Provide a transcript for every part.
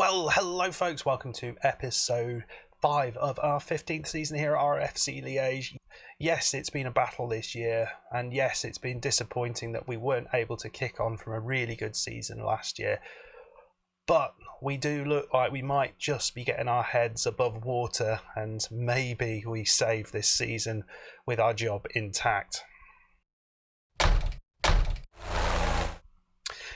Well, hello folks, welcome to episode 5 of our 15th season here at RFC Liege. Yes, it's been a battle this year, and yes, it's been disappointing that we weren't able to kick on from a really good season last year. But we do look like we might just be getting our heads above water, and maybe we save this season with our job intact.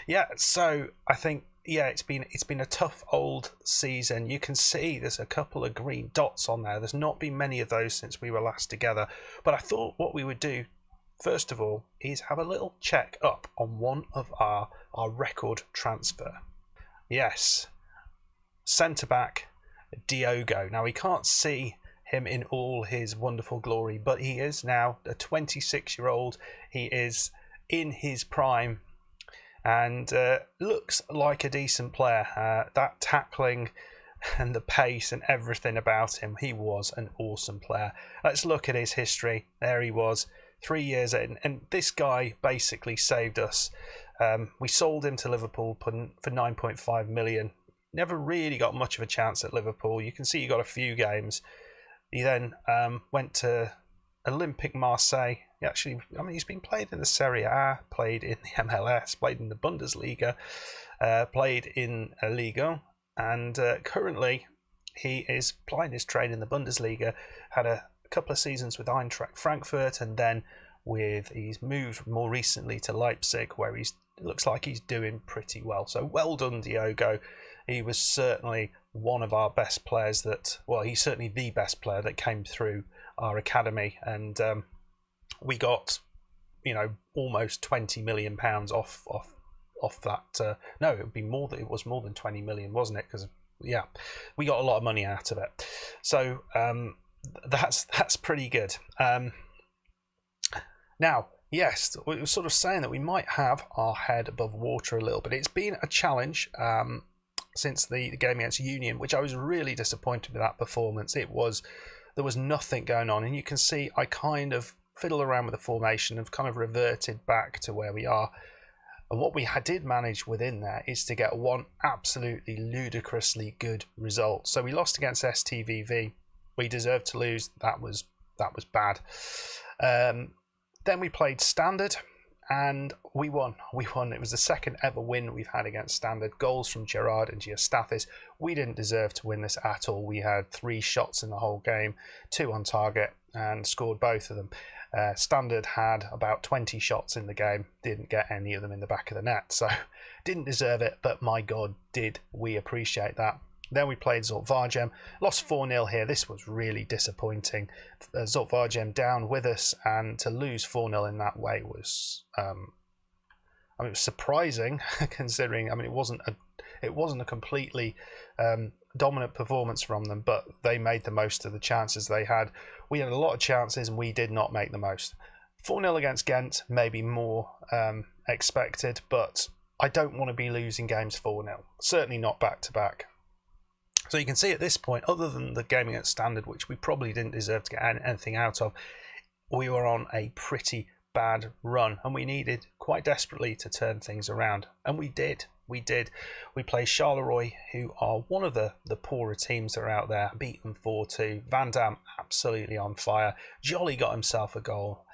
Yeah, so I think it's been a tough old season. You can see there's a couple of green dots on there. There's not been many of those since we were last together. But I thought what we would do, first of all, is have a little check up on one of our record transfer. Yes, centre-back Diogo. Now, we can't see him in all his wonderful glory, but he is now a 26-year-old. He is in his prime and looks like a decent player. That tackling and the pace and everything about him, he was an awesome player. Let's look at his history. There he was, 3 years in, and this guy basically saved us. We sold him to Liverpool for 9.5 million. Never really got much of a chance at Liverpool. You can see he got a few games. He then went to Olympique Marseille. He's been played in the Serie A, played in the MLS, played in the Bundesliga, played in Liga, and currently he is playing his trade in the Bundesliga. Had a couple of seasons with Eintracht Frankfurt, and then he's moved more recently to Leipzig, where it looks like he's doing pretty well. So well done, Diogo. He was certainly one of our best players he's certainly the best player that came through our academy, and we got, almost £20 million off that. No, it would be more. It was more than 20 million, wasn't it? Because we got a lot of money out of it. So that's pretty good. Now, yes, we were sort of saying that we might have our head above water a little bit. It's been a challenge since the game against Union, which I was really disappointed with that performance. There was nothing going on, and you can see I kind of fiddle around with the formation and kind of reverted back to where we are. And what we did manage within there is to get one absolutely ludicrously good result. So we lost against STVV. We deserved to lose. That was bad. Then we played Standard, and we won. It was the second ever win we've had against Standard. Goals from Gerard and Giastathis. We didn't deserve to win this at all. We had 3 shots in the whole game, 2 on target, and scored both of them. Standard had about 20 shots in the game, didn't get any of them in the back of the net, so didn't deserve it, but my God, did we appreciate that. Then we played Zortvargem, lost 4-0 here. This was really disappointing. Zortvargem down with us, and to lose 4-0 in that way was, it was surprising, considering, it wasn't a completely dominant performance from them, but they made the most of the chances they had. We had a lot of chances, and we did not make the most. 4-0 against Ghent, maybe more expected, but I don't want to be losing games 4-0. Certainly not back-to-back. So you can see at this point, other than the game against Standard, which we probably didn't deserve to get anything out of, we were on a pretty bad run, and we needed quite desperately to turn things around, and we did. We played Charleroi, who are one of the poorer teams that are out there, beat them 4-2. Van Dam absolutely on fire. Jolly got himself a goal.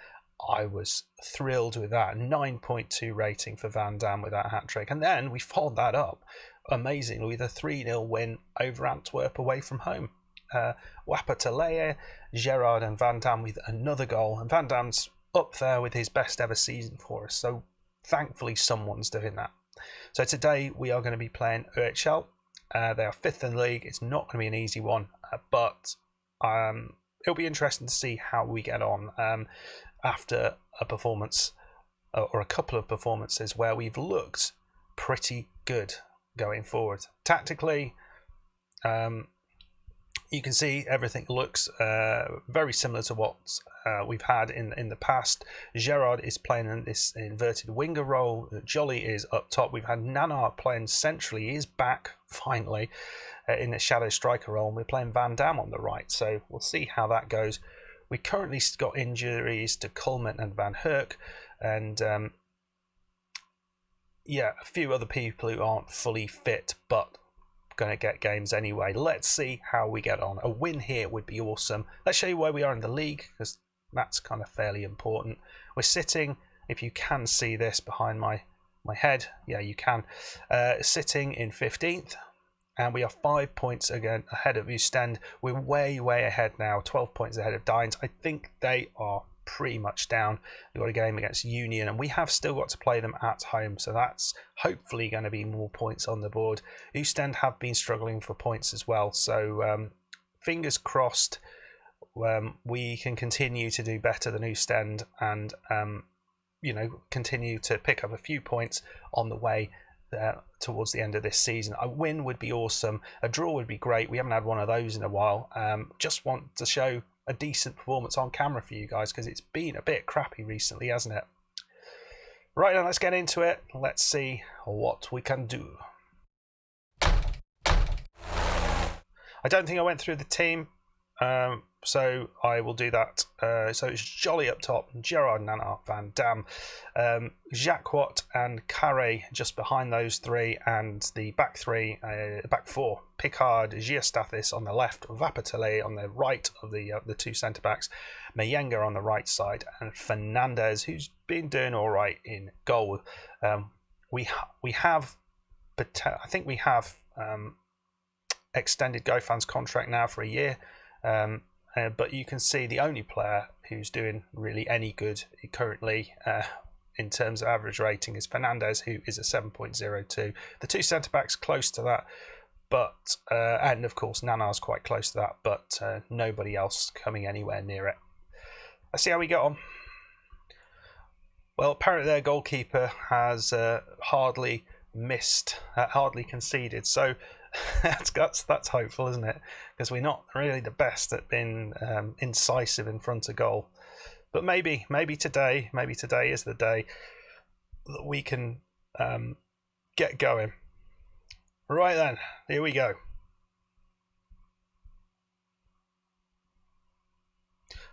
I was thrilled with that. 9.2 rating for Van Dam with that hat-trick. And then we followed that up, amazingly, with a 3-0 win over Antwerp away from home. Wapataleye, Gerard and Van Dam with another goal. And Van Dam's up there with his best ever season for us. So thankfully someone's doing that. So today we are going to be playing UHL. They are 5th in the league. It's not going to be an easy one, but it'll be interesting to see how we get on after a performance or a couple of performances where we've looked pretty good going forward. Tactically, you can see everything looks very similar to what we've had in the past. Gerard is playing in this inverted winger role. Jolly is up top. We've had Nana playing centrally. He is back finally in the shadow striker role. And we're playing Van Dam on the right. So we'll see how that goes. We currently got injuries to Coleman and Van Herk, and a few other people who aren't fully fit, but going to get games anyway. Let's see how we get on. A win here would be awesome. Let's show you where we are in the league, because that's kind of fairly important. We're sitting, if you can see this behind my head, yeah, you can, sitting in 15th, and we are 5 points again ahead of Ostend. We're way ahead now, 12 points ahead of Dines. I think they are pretty much down. We've got a game against Union, and we have still got to play them at home, so that's hopefully going to be more points on the board. Ostend have been struggling for points as well, so fingers crossed we can continue to do better than Ostend, and continue to pick up a few points on the way towards the end of this season. A win would be awesome. A draw would be great. We haven't had one of those in a while. Just want to show a decent performance on camera for you guys, because it's been a bit crappy recently, hasn't it? Right, now let's get into it. Let's see what we can do. I don't think I went through the team, so I will do that. So it's Jolly up top, Gerard, Nana, Van Dam, Jacquot and Carré just behind those three, and the back four, Picard, Giastathis on the left, Vapatele on the right of the two centre backs, Mayenga on the right side, and Fernandez, who's been doing all right in goal. We have extended Gofan's contract now for a year. But you can see the only player who's doing really any good currently in terms of average rating is Fernandez, who is a 7.02. The two centre-backs close to that, but and of course Nana's quite close to that, but nobody else coming anywhere near it. Let's see how we get on. Well, apparently their goalkeeper has hardly conceded, so that's hopeful, isn't it? Because we're not really the best at being incisive in front of goal. But maybe today is the day that we can get going. Right then, here we go.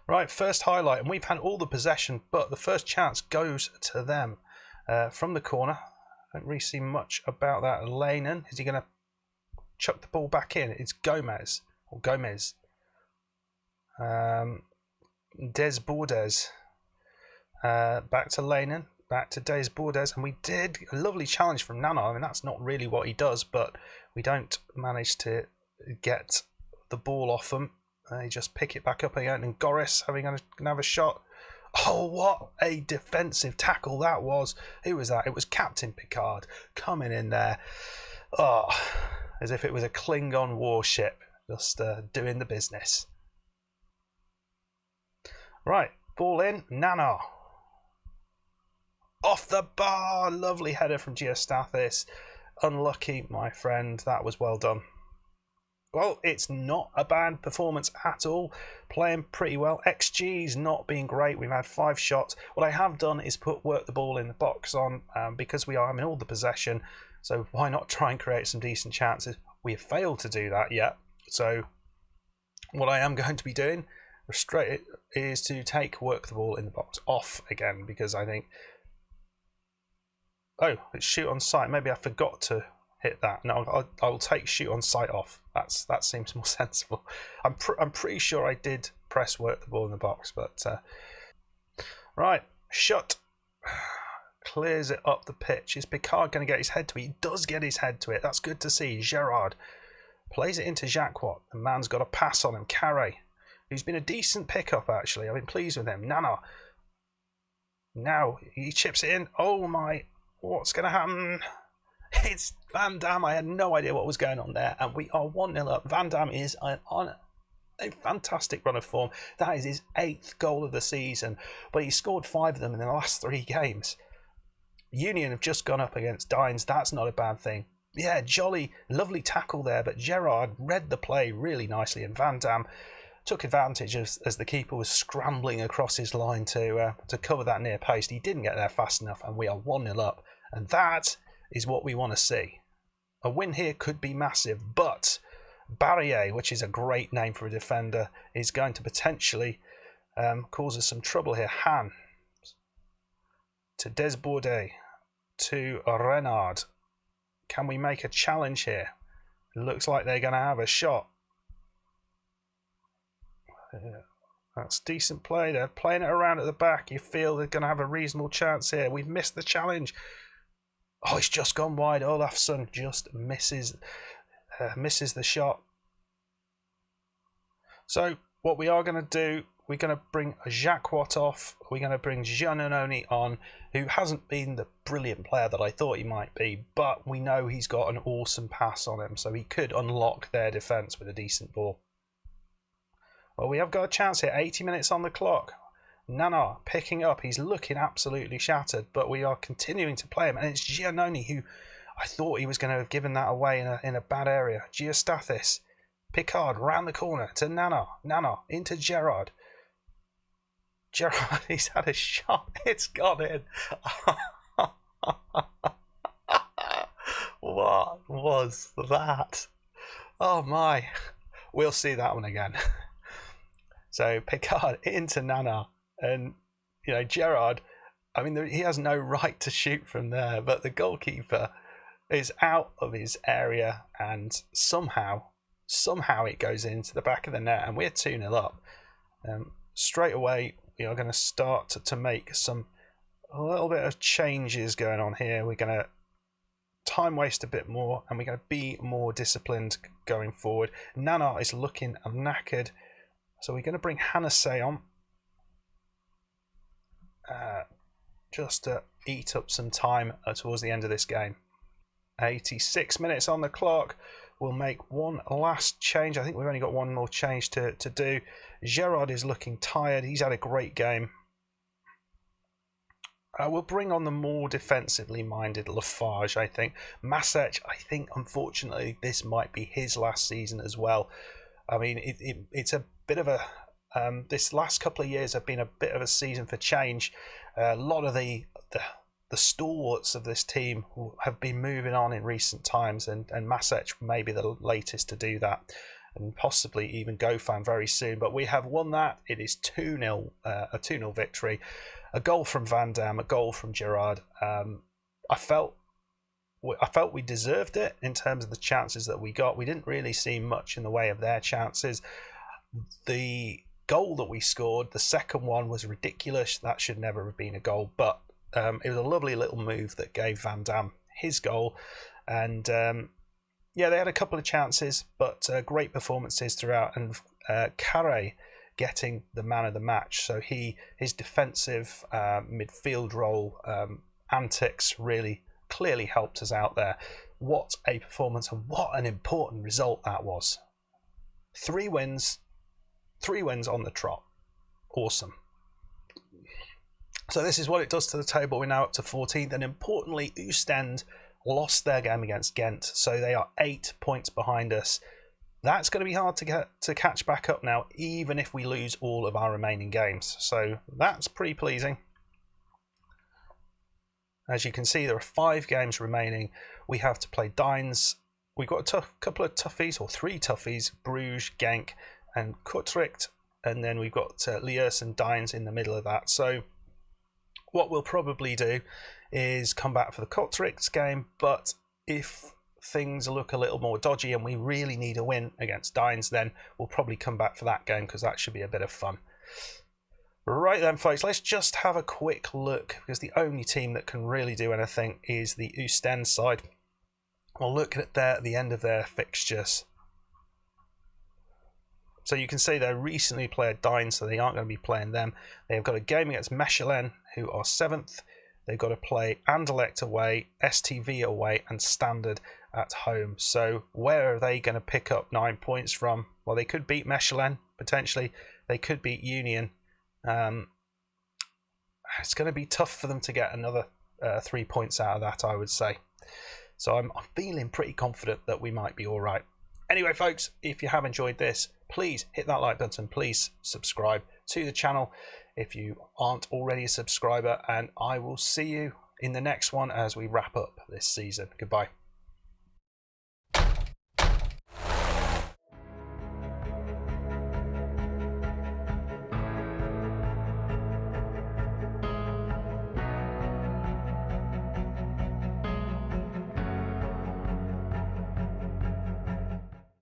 Right, first highlight, and we've had all the possession, but the first chance goes to them from the corner. I don't really see much about that. Lanen, is he going to chuck the ball back in? It's Gomez. Des Bordes. Back to Lanen. Back to Des Bordes. And we did a lovely challenge from Nana. I mean, that's not really what he does, but we don't manage to get the ball off him. They just pick it back up again. And Goris having another shot. Oh, what a defensive tackle that was. Who was that? It was Captain Picard coming in there. Oh, as if it was a Klingon warship, just doing the business. Right, ball in, Nana. Off the bar, lovely header from Giastathis. Unlucky, my friend, that was well done. Well, it's not a bad performance at all. Playing pretty well. XG's not been great. We've had 5 shots. What I have done is work the ball in the box on because we are having all the possession. So why not try and create some decent chances? We have failed to do that yet. So what I am going to be doing is to work the ball in the box off again, because I think, oh, it's shoot on sight. Maybe I forgot to hit that. No, I will take shoot on sight off. That seems more sensible. I'm pretty sure I did press work the ball in the box, but right, shut. Clears it up the pitch. Is Picard going to get his head to it? He does get his head to it. That's good to see. Gerard plays it into Jacquot. The man's got a pass on him. Carré, who's been a decent pickup actually. I've been pleased with him. Nana. Now he chips it in. Oh my! What's going to happen? It's Van Dam. I had no idea what was going on there, and we are 1-0 up. Van Dam is on a fantastic run of form. That is his 8th goal of the season, but he scored 5 of them in the last 3 games. Union have just gone up against Dines. That's not a bad thing. Yeah, jolly, lovely tackle there, but Gerard read the play really nicely, and Van Dam took advantage as the keeper was scrambling across his line to cover that near post. He didn't get there fast enough, and we are 1-0 up, and that is what we want to see. A win here could be massive, but Barrier, which is a great name for a defender, is going to potentially cause us some trouble here. Han to Des Bordes to Renard. Can we make a challenge here? It looks like they're going to have a shot. That's decent play. They're playing it around at the back. You feel they're going to have a reasonable chance here. We've missed the challenge. Oh, it's just gone wide. Olafsson just misses the shot. So what we are going to do, we're going to bring Jacques Watt off. We're going to bring Giannone on, who hasn't been the brilliant player that I thought he might be, but we know he's got an awesome pass on him, so he could unlock their defence with a decent ball. Well, we have got a chance here. 80 minutes on the clock. Nana picking up. He's looking absolutely shattered, but we are continuing to play him. And it's Giannone, who I thought he was going to have given that away in a bad area. Giastathis. Picard round the corner to Nana. Nana into Gerard. Gerard, he's had a shot. It's gone in. What was that? Oh my. We'll see that one again. So Picard into Nana, and Gerard, I mean, he has no right to shoot from there, but the goalkeeper is out of his area, and somehow it goes into the back of the net, and we're 2-0 up. Straight away, we are going to start to make a little bit of changes going on here. We're going to time waste a bit more, and we're going to be more disciplined going forward. Nana is looking knackered. So we're going to bring Hannase on just to eat up some time towards the end of this game. 86 minutes on the clock. We'll make one last change. I think we've only got one more change to do. Gerard is looking tired. He's had a great game. We'll bring on the more defensively minded Lafarge, I think. Masec, I think, unfortunately, this might be his last season as well. I mean, it's a bit of a this last couple of years have been a bit of a season for change. A lot of the stalwarts of this team have been moving on in recent times, and Masec may be the latest to do that, and possibly even Gofan very soon. But we have won that. It is 2-0, a 2-0 victory. A goal from Van Dam, a goal from Gerard. I felt we deserved it in terms of the chances that we got. We didn't really see much in the way of their chances. The goal that we scored, the second one, was ridiculous. That should never have been a goal, but it was a lovely little move that gave Van Dam his goal. And yeah, they had a couple of chances, but great performances throughout. And Carre getting the man of the match. So his defensive midfield role antics really clearly helped us out there. What a performance, and what an important result that was. 3 wins on the trot. Awesome. So this is what it does to the table. We're now up to 14th, and importantly, Oostende lost their game against Ghent, so they are 8 points behind us. That's going to be hard to catch back up now, even if we lose all of our remaining games. So that's pretty pleasing. As you can see, there are 5 games remaining. We have to play Dines. We've got a couple of toughies, or 3 toughies: Bruges, Genk, and Kortrijk. And then we've got Liers and Dines in the middle of that. So what we'll probably do is come back for the Kortrijk game. But if things look a little more dodgy and we really need a win against Dines, then we'll probably come back for that game, because that should be a bit of fun. Right then, folks, let's just have a quick look, because the only team that can really do anything is the Oostende side. We'll look at the end of their fixtures. So you can see they recently played Dines, so they aren't going to be playing them. They've got a game against Mechelen, who are 7th. They've got to play Anderlecht away, STV away, and Standard at home. So where are they going to pick up 9 points from? Well, they could beat Mechelen, potentially. They could beat Union. It's going to be tough for them to get another 3 points out of that, I would say. So I'm feeling pretty confident that we might be all right. Anyway, folks, if you have enjoyed this, please hit that like button. Please subscribe to the channel if you aren't already a subscriber, and I will see you in the next one as we wrap up this season. Goodbye.